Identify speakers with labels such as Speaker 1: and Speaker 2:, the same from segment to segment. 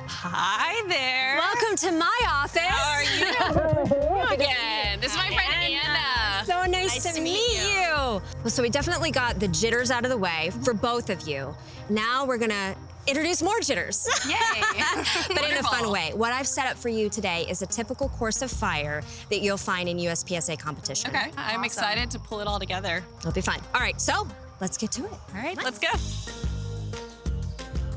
Speaker 1: Hi there.
Speaker 2: Welcome to my office.
Speaker 1: How are you? Again. This is my friend Anna.
Speaker 2: So nice to meet you. Well, so we definitely got the jitters out of the way for both of you. Now we're gonna introduce more jitters.
Speaker 1: Yay.
Speaker 2: But in a fun way. What I've set up for you today is a typical course of fire that you'll find in USPSA competition.
Speaker 1: Okay, I'm excited to pull it all together.
Speaker 2: It'll be fun. All right, so let's get to it.
Speaker 1: All right, let's go.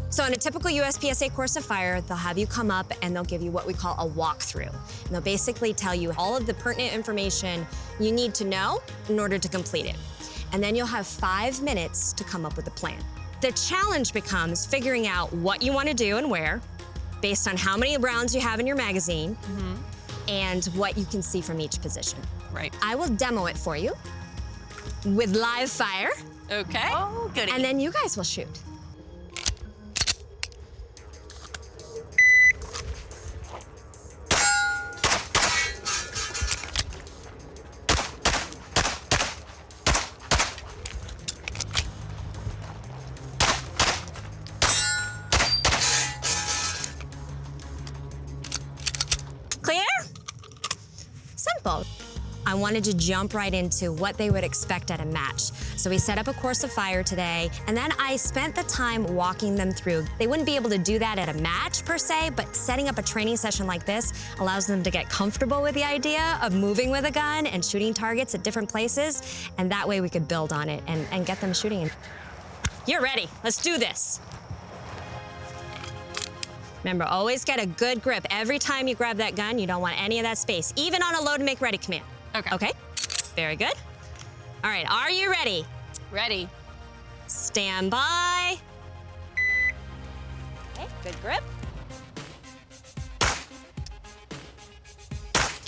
Speaker 2: So in a typical USPSA course of fire, they'll have you come up and they'll give you what we call a walkthrough. And they'll basically tell you all of the pertinent information you need to know in order to complete it. And then you'll have 5 minutes to come up with a plan. The challenge becomes figuring out what you want to do and where, based on how many rounds you have in your magazine, and what you can see from each position.
Speaker 1: Right.
Speaker 2: I will demo it for you with live fire.
Speaker 1: Okay.
Speaker 3: Oh, goody.
Speaker 2: And then you guys will shoot. Clear? Simple. I wanted to jump right into what they would expect at a match. So we set up a course of fire today, and then I spent the time walking them through. They wouldn't be able to do that at a match per se, but setting up a training session like this allows them to get comfortable with the idea of moving with a gun and shooting targets at different places, and that way we could build on it and get them shooting. You're ready, let's do this. Remember, always get a good grip. Every time you grab that gun, you don't want any of that space, even on a load and make ready command.
Speaker 1: Okay.
Speaker 2: Okay, very good. All right, are you ready?
Speaker 1: Ready.
Speaker 2: Stand by. Okay, good grip.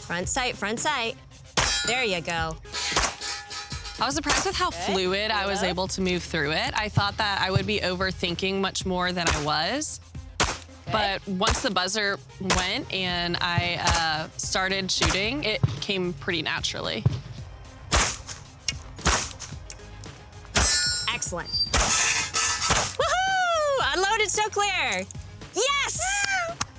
Speaker 2: Front sight, front sight. There you go.
Speaker 1: I was surprised with how fluid I was able to move through it. I thought that I would be overthinking much more than I was. But once the buzzer went and I started shooting, it came pretty naturally.
Speaker 2: Excellent. Woohoo! Unloaded, so clear. Yes!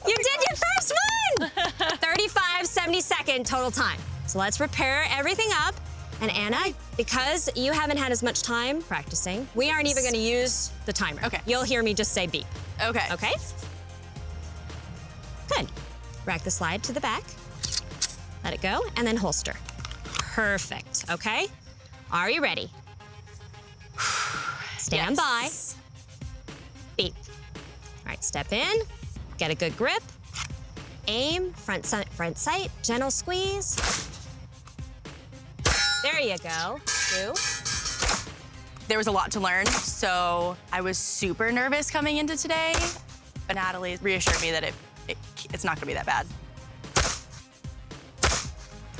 Speaker 2: You did your first one! 35 70-second total time. So let's prepare everything up. And Anna, because you haven't had as much time practicing, we aren't even gonna use the timer.
Speaker 3: Okay.
Speaker 2: You'll hear me just say beep.
Speaker 3: Okay.
Speaker 2: Okay? Good. Rack the slide to the back. Let it go, and then holster. Perfect, okay? Are you ready? Stand by. Beep. All right, step in, get a good grip. Aim, front sight, gentle squeeze. There you go. 2.
Speaker 3: There was a lot to learn, so I was super nervous coming into today, but Natalie reassured me that it's not gonna be that bad.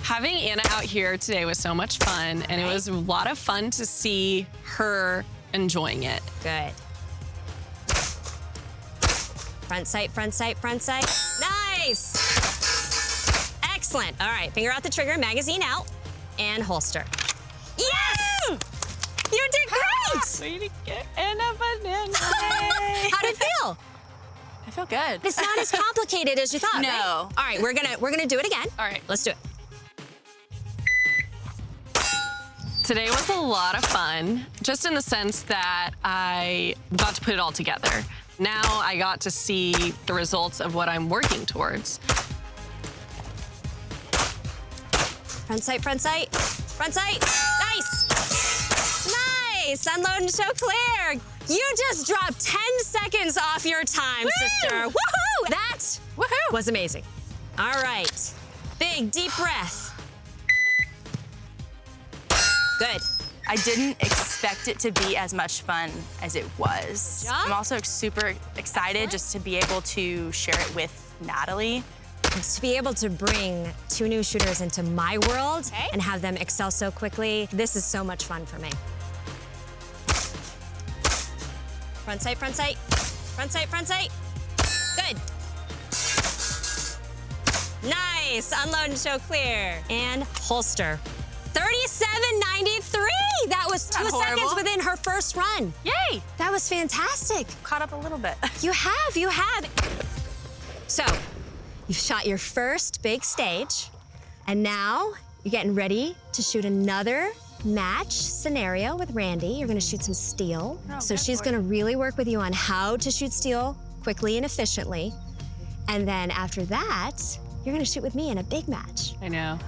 Speaker 1: Having Anna out here today was so much fun, and it was a lot of fun to see her enjoying it.
Speaker 2: Good. Front sight, front sight, front sight. Nice! Excellent. All right, finger out the trigger, magazine out, and holster. Yes! You did great!
Speaker 1: Way to get Anna banana.
Speaker 2: How'd it feel?
Speaker 3: I feel good.
Speaker 2: It's not as complicated as you thought,
Speaker 3: No.
Speaker 2: right? All right, we're gonna do it again.
Speaker 1: All right.
Speaker 2: Let's do it.
Speaker 1: Today was a lot of fun, just in the sense that I got to put it all together. Now I got to see the results of what I'm working towards.
Speaker 2: Front sight, front sight, front sight. Nice! Nice! Unload and show clear. You just dropped 10 seconds off your time, sister. Woohoo! That was amazing. All right. Big, deep breath. Good.
Speaker 3: I didn't expect it to be as much fun as it was.
Speaker 2: Good job.
Speaker 3: I'm also super excited just to be able to share it with Natalie.
Speaker 2: To be able to bring 2 new shooters into my world and have them excel so quickly, this is so much fun for me. Front sight, front sight. Front sight, front sight. Good. Nice. Unload and show clear. And holster. 37.93. That was 2 seconds within her first run.
Speaker 3: Yay!
Speaker 2: That was fantastic.
Speaker 3: Caught up a little bit.
Speaker 2: You have. So, you've shot your first big stage, and now you're getting ready to shoot another match scenario with Randy. You're gonna shoot some steel. So she's gonna really work with you on how to shoot steel quickly and efficiently. And then after that, you're gonna shoot with me in a big match.
Speaker 1: I know.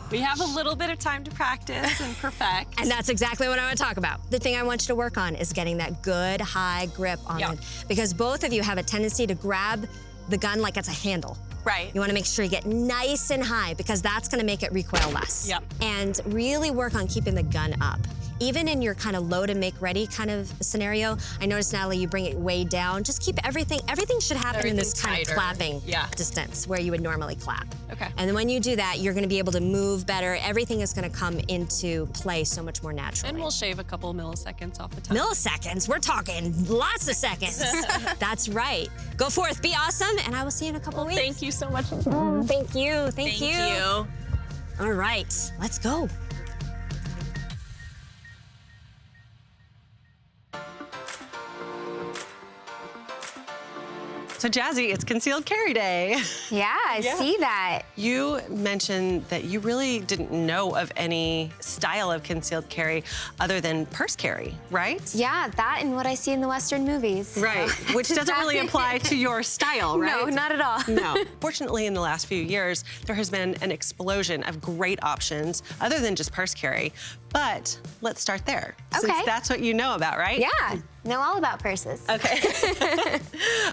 Speaker 1: We have a little bit of time to practice and perfect.
Speaker 2: And that's exactly what I want to talk about. The thing I want you to work on is getting that good high grip on it. Because both of you have a tendency to grab the gun like it's a handle.
Speaker 3: Right.
Speaker 2: You want to make sure you get nice and high because that's going to make it recoil less.
Speaker 1: Yep.
Speaker 2: And really work on keeping the gun up. Even in your kind of load and make ready kind of scenario, I noticed, Natalie, you bring it way down. Just keep everything should happen in this kind of clapping distance where you would normally clap.
Speaker 1: Okay.
Speaker 2: And then when you do that, you're going to be able to move better. Everything is going to come into play so much more naturally.
Speaker 1: And we'll shave a couple milliseconds off the time.
Speaker 2: Milliseconds? We're talking lots of seconds. That's right. Go forth, be awesome, and I will see you in a couple weeks.
Speaker 1: Thank you so much.
Speaker 2: Thank you. Thank you. All right, let's go.
Speaker 4: So Jazzy, it's concealed carry day.
Speaker 5: Yeah, I see that.
Speaker 4: You mentioned that you really didn't know of any style of concealed carry other than purse carry, right?
Speaker 5: Yeah, that and what I see in the Western movies.
Speaker 4: Right, which doesn't really apply to your style, right?
Speaker 5: No, not at all.
Speaker 4: No. Fortunately, in the last few years, there has been an explosion of great options other than just purse carry. But let's start there.
Speaker 5: Okay.
Speaker 4: Since that's what you know about, right?
Speaker 5: Yeah, know all about purses.
Speaker 4: Okay.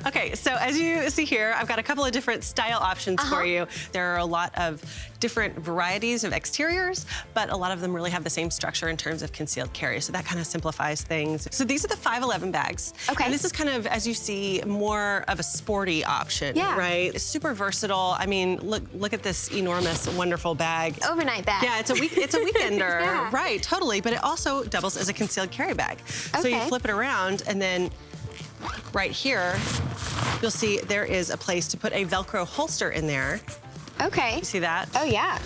Speaker 4: Okay, so as you see here, I've got a couple of different style options for you. There are a lot of different varieties of exteriors, but a lot of them really have the same structure in terms of concealed carry. So that kind of simplifies things. So these are the 511 bags.
Speaker 5: Okay.
Speaker 4: And this is kind of, as you see, more of a sporty option, right? It's super versatile. I mean, look at this enormous, wonderful bag.
Speaker 5: Overnight bag.
Speaker 4: Yeah, it's a weekender,
Speaker 5: Yeah.
Speaker 4: right? Totally. But it also doubles as a concealed carry bag. So you flip it around, and then right here, you'll see there is a place to put a Velcro holster in there.
Speaker 5: Okay.
Speaker 4: You see that?
Speaker 5: Oh, yeah.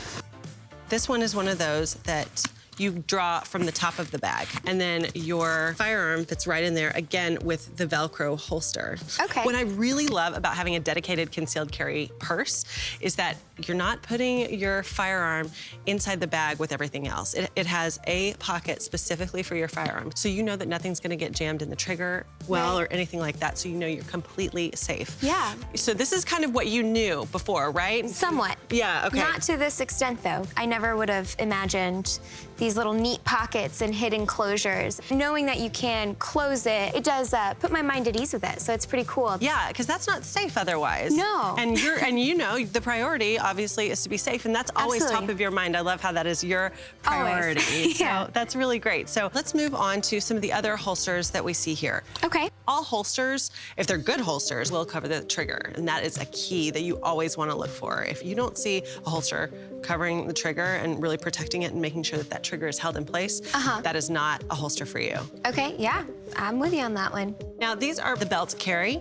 Speaker 4: This one is one of those that you draw from the top of the bag, and then your firearm fits right in there, again, with the Velcro holster.
Speaker 5: Okay.
Speaker 4: What I really love about having a dedicated concealed carry purse is that you're not putting your firearm inside the bag with everything else. It has a pocket specifically for your firearm, so you know that nothing's gonna get jammed in the trigger well or anything like that, so you know you're completely safe.
Speaker 5: Yeah.
Speaker 4: So this is kind of what you knew before, right?
Speaker 5: Somewhat.
Speaker 4: Yeah, okay.
Speaker 5: Not to this extent, though. I never would have imagined these little neat pockets and hidden closures. Knowing that you can close it, it does put my mind at ease with it, so it's pretty cool.
Speaker 4: Yeah, because that's not safe otherwise.
Speaker 5: No.
Speaker 4: And you know the priority obviously is to be safe, and that's always
Speaker 5: Absolutely.
Speaker 4: top of your mind. I love how that is your priority.
Speaker 5: Yeah.
Speaker 4: So that's really great. So let's move on to some of the other holsters that we see here.
Speaker 5: Okay.
Speaker 4: All holsters, if they're good holsters, will cover the trigger, and that is a key that you always want to look for. If you don't see a holster covering the trigger and really protecting it and making sure that that trigger is held in place, that is not a holster for you.
Speaker 5: Okay, yeah, I'm with you on that one.
Speaker 4: Now, these are the belt carry.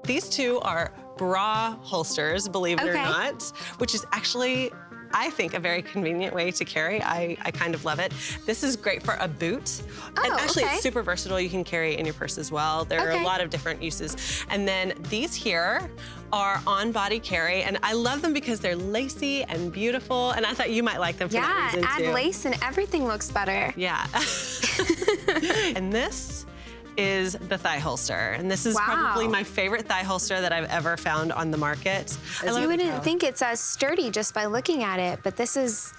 Speaker 4: These two are bra holsters, believe it or not, which is actually, I think, a very convenient way to carry. I kind of love it. This is great for a boot. And actually, it's super versatile. You can carry it in your purse as well. There are a lot of different uses. And then these here are on-body carry, and I love them because they're lacy and beautiful, and I thought you might like them for that reason, too.
Speaker 5: Add lace and everything looks better.
Speaker 4: Yeah. And this is the thigh holster, and this is probably my favorite thigh holster that I've ever found on the market.
Speaker 5: You wouldn't think it's as sturdy just by looking at it, but this is,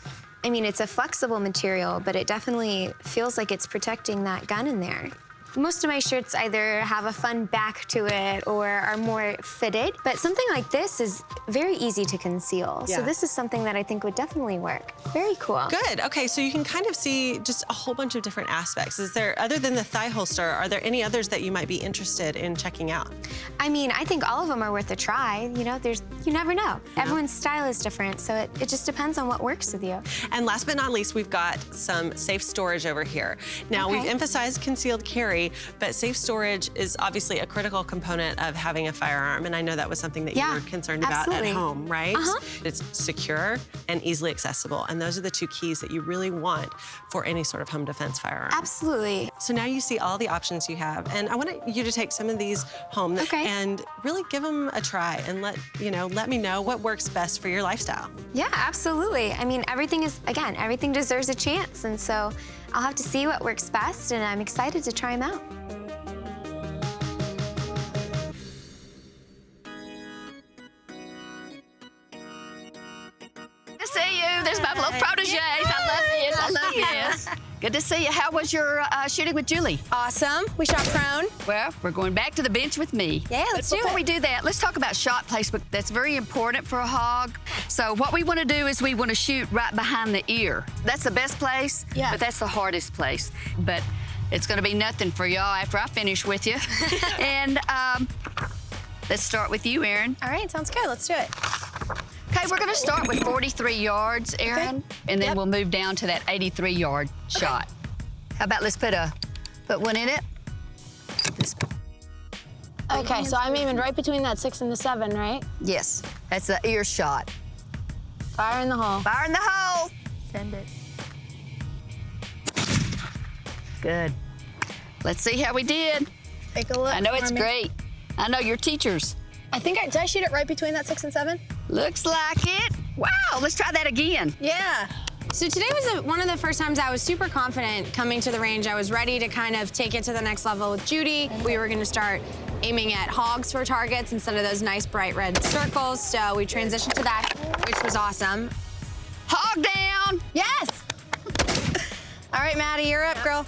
Speaker 5: I mean, it's a flexible material, but it definitely feels like it's protecting that gun in there. Most of my shirts either have a fun back to it or are more fitted, but something like this is very easy to conceal. So this is something that I think would definitely work. Very cool.
Speaker 4: Good. Okay, so you can kind of see just a whole bunch of different aspects. Is there, other than the thigh holster, are there any others that you might be interested in checking out?
Speaker 5: I mean, I think all of them are worth a try. You know, you never know. Everyone's style is different, so it just depends on what works with you.
Speaker 4: And last but not least, we've got some safe storage over here. Now, we've emphasized concealed carry, carry, but safe storage is obviously a critical component of having a firearm, and I know that was something that you were concerned about at home, right? It's secure and easily accessible, and those are the two keys that you really want for any sort of home defense firearm.
Speaker 5: Absolutely.
Speaker 4: So now you see all the options you have, and I want you to take some of these home and really give them a try and let me know what works best for your lifestyle.
Speaker 5: Yeah, absolutely. I mean, everything deserves a chance, and so I'll have to see what works best, and I'm excited to try them out.
Speaker 6: Good to see you. There's my little proteges. I love this. I love this. Good to see you. How was your shooting with Julie?
Speaker 2: Awesome. We shot prone.
Speaker 6: Well, we're going back to the bench with me.
Speaker 2: Yeah, let's do it.
Speaker 6: Before we do that, let's talk about shot placement. That's very important for a hog. So what we want to do is we want to shoot right behind the ear. That's the best place, but that's the hardest place. But it's going to be nothing for y'all after I finish with you. And let's start with you, Erin.
Speaker 2: All right, sounds good. Let's do it.
Speaker 6: Okay, we're gonna start with 43 yards, Erin, and then we'll move down to that 83-yard shot. How about let's put one in it?
Speaker 7: Okay, so I'm aiming right between that 6 and the 7, right?
Speaker 6: Yes, that's the ear shot.
Speaker 7: Fire in the hole.
Speaker 6: Fire in the hole.
Speaker 7: Send it.
Speaker 6: Good. Let's see how we did.
Speaker 7: Take a look.
Speaker 6: I know it's great. I know your teachers.
Speaker 7: I think did I shoot it right between that 6 and 7?
Speaker 6: Looks like it. Wow, let's try that again.
Speaker 7: Yeah.
Speaker 2: So today was one of the first times I was super confident coming to the range. I was ready to kind of take it to the next level with Judy. We were gonna start aiming at hogs for targets instead of those nice bright red circles. So we transitioned to that, which was awesome.
Speaker 6: Hog down.
Speaker 2: Yes! All right, Maddy, you're up, girl.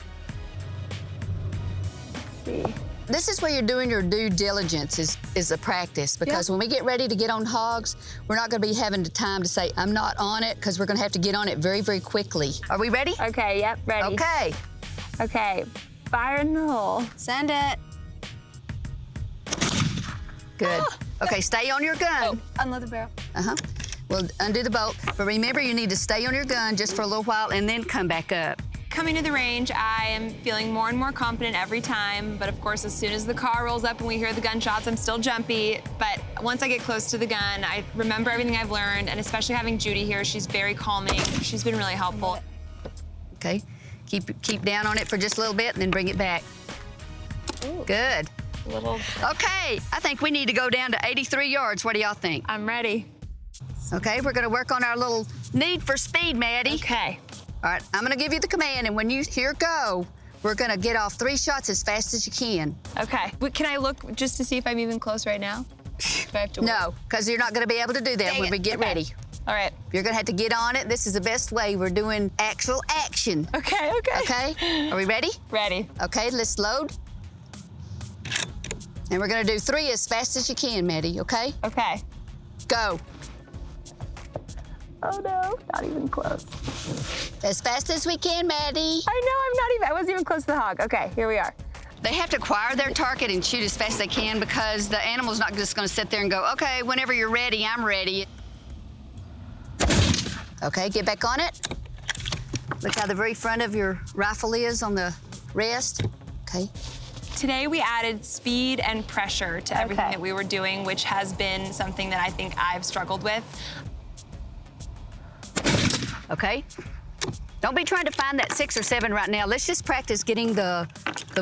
Speaker 6: This is where you're doing your due diligence is a practice, because when we get ready to get on hogs, we're not gonna be having the time to say, I'm not on it, because we're gonna have to get on it very, very quickly. Are we ready?
Speaker 7: Okay, yep, ready.
Speaker 6: Okay.
Speaker 7: Okay, fire in the hole.
Speaker 2: Send it.
Speaker 6: Good. Okay, stay on your gun.
Speaker 7: Unload the barrel.
Speaker 6: Well, undo the bolt. But remember, you need to stay on your gun just for a little while and then come back up.
Speaker 8: Coming to the range, I am feeling more and more confident every time, but of course, as soon as the car rolls up and we hear the gunshots, I'm still jumpy. But once I get close to the gun, I remember everything I've learned, and especially having Judy here, she's very calming. She's been really helpful.
Speaker 6: Okay, keep down on it for just a little bit and then bring it back. Good. Okay, I think we need to go down to 83 yards. What do y'all think?
Speaker 8: I'm ready.
Speaker 6: Okay, we're gonna work on our little need for speed, Maddy.
Speaker 8: Okay.
Speaker 6: All right, I'm gonna give you the command, and when you hear go, we're gonna get off 3 shots as fast as you can.
Speaker 8: Okay. Can I look just to see if I'm even close right now? Do I have to
Speaker 6: No, because you're not gonna be able to do that when we get ready.
Speaker 8: All right.
Speaker 6: You're gonna have to get on it. This is the best way. We're doing actual action.
Speaker 8: Okay.
Speaker 6: Okay, are we ready?
Speaker 8: Ready.
Speaker 6: Okay, let's load. And we're gonna do 3 as fast as you can, Maddy, okay?
Speaker 8: Okay.
Speaker 6: Go.
Speaker 8: Oh no, not even close.
Speaker 6: As fast as we can, Maddy.
Speaker 8: I wasn't even close to the hog. Okay, here we are.
Speaker 6: They have to acquire their target and shoot as fast as they can, because the animal's not just gonna sit there and go, okay, whenever you're ready, I'm ready. Okay, get back on it. Look how the very front of your rifle is on the rest. Okay.
Speaker 8: Today we added speed and pressure to everything that we were doing, which has been something that I think I've struggled with.
Speaker 6: Okay. Don't be trying to find that 6 or 7 right now. Let's just practice getting the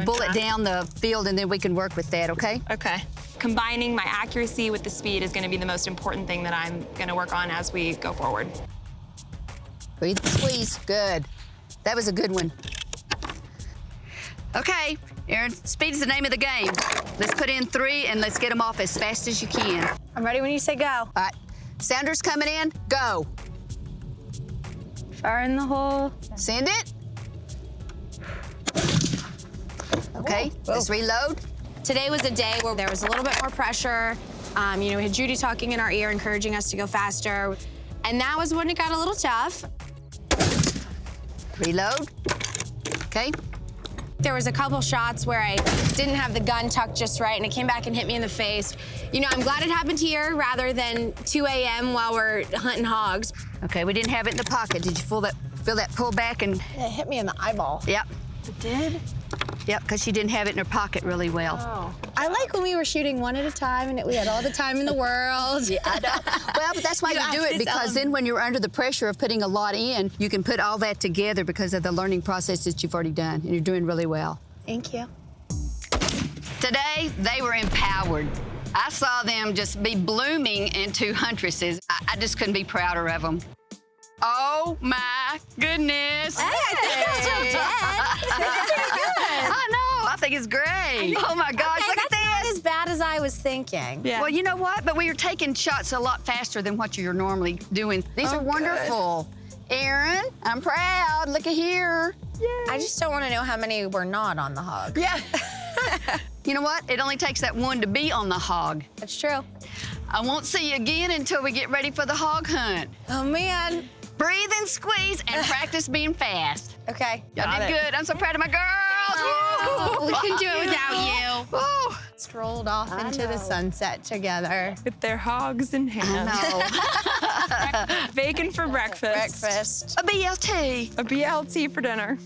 Speaker 6: bullet down the field, and then we can work with that, okay?
Speaker 8: Okay. Combining my accuracy with the speed is going to be the most important thing that I'm going to work on as we go forward.
Speaker 6: Breathe, squeeze. Good. That was a good one. Okay, Erin, speed is the name of the game. Let's put in 3, and let's get them off as fast as you can.
Speaker 7: I'm ready when you say go.
Speaker 6: All right, sounders coming in, go.
Speaker 7: Fire in the hole.
Speaker 6: Send it. Okay, let's reload.
Speaker 2: Today was a day where there was a little bit more pressure. We had Judy talking in our ear, encouraging us to go faster. And that was when it got a little tough.
Speaker 6: Reload. Okay.
Speaker 2: There was a couple shots where I didn't have the gun tucked just right, and it came back and hit me in the face. I'm glad it happened here rather than 2 a.m. while we're hunting hogs.
Speaker 6: Okay, we didn't have it in the pocket. Did you feel that pull back and?
Speaker 7: It hit me in the eyeball.
Speaker 6: Yep.
Speaker 7: It did?
Speaker 6: Yep, because she didn't have it in her pocket really well.
Speaker 7: I like when we were shooting one at a time and we had all the time in the world.
Speaker 6: Yeah, I know. Well, but that's why you do it, because then when you're under the pressure of putting a lot in, you can put all that together because of the learning process that you've already done, and you're doing really well.
Speaker 7: Thank you.
Speaker 6: Today, they were empowered. I saw them just be blooming into huntresses. I just couldn't be prouder of them. Oh my goodness.
Speaker 2: Hey, I think you're still dead.
Speaker 6: I know, I think it's great. Oh my gosh,
Speaker 2: Okay,
Speaker 6: look at
Speaker 2: that's not
Speaker 6: this.
Speaker 2: as bad as I was thinking.
Speaker 8: Yeah.
Speaker 6: Well, you know what? But we were taking shots a lot faster than what you're normally doing. These are wonderful. Erin, I'm proud. Look at here.
Speaker 2: I just don't want to know how many were not on the hog.
Speaker 6: Yeah. You know what? It only takes that one to be on the hog.
Speaker 2: That's true.
Speaker 6: I won't see you again until we get ready for the hog hunt.
Speaker 2: Oh, man.
Speaker 6: Breathe and squeeze and practice being fast.
Speaker 2: Okay.
Speaker 6: Y'all did good. I'm so proud of my girls. Woo!
Speaker 7: We couldn't do it without you.
Speaker 6: Woo!
Speaker 7: Strolled off into the sunset together.
Speaker 8: With their hogs in hand.
Speaker 6: No.
Speaker 8: Bacon for breakfast.
Speaker 6: A BLT.
Speaker 8: A BLT for dinner.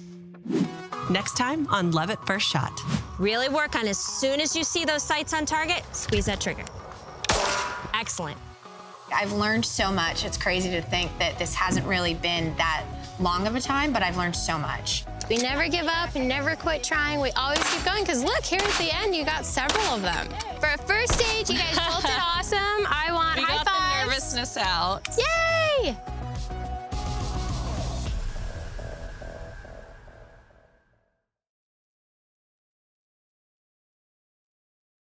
Speaker 4: Next time on Love at First Shot.
Speaker 2: Really work on as soon as you see those sights on target, squeeze that trigger. Excellent.
Speaker 9: I've learned so much. It's crazy to think that this hasn't really been that long of a time, but I've learned so much.
Speaker 7: We never give up and never quit trying. We always keep going, because look, here at the end, you got several of them. For a first stage, you guys both did awesome. I want
Speaker 1: We
Speaker 7: high
Speaker 1: got
Speaker 7: fives.
Speaker 1: the nervousness out.
Speaker 7: Yay!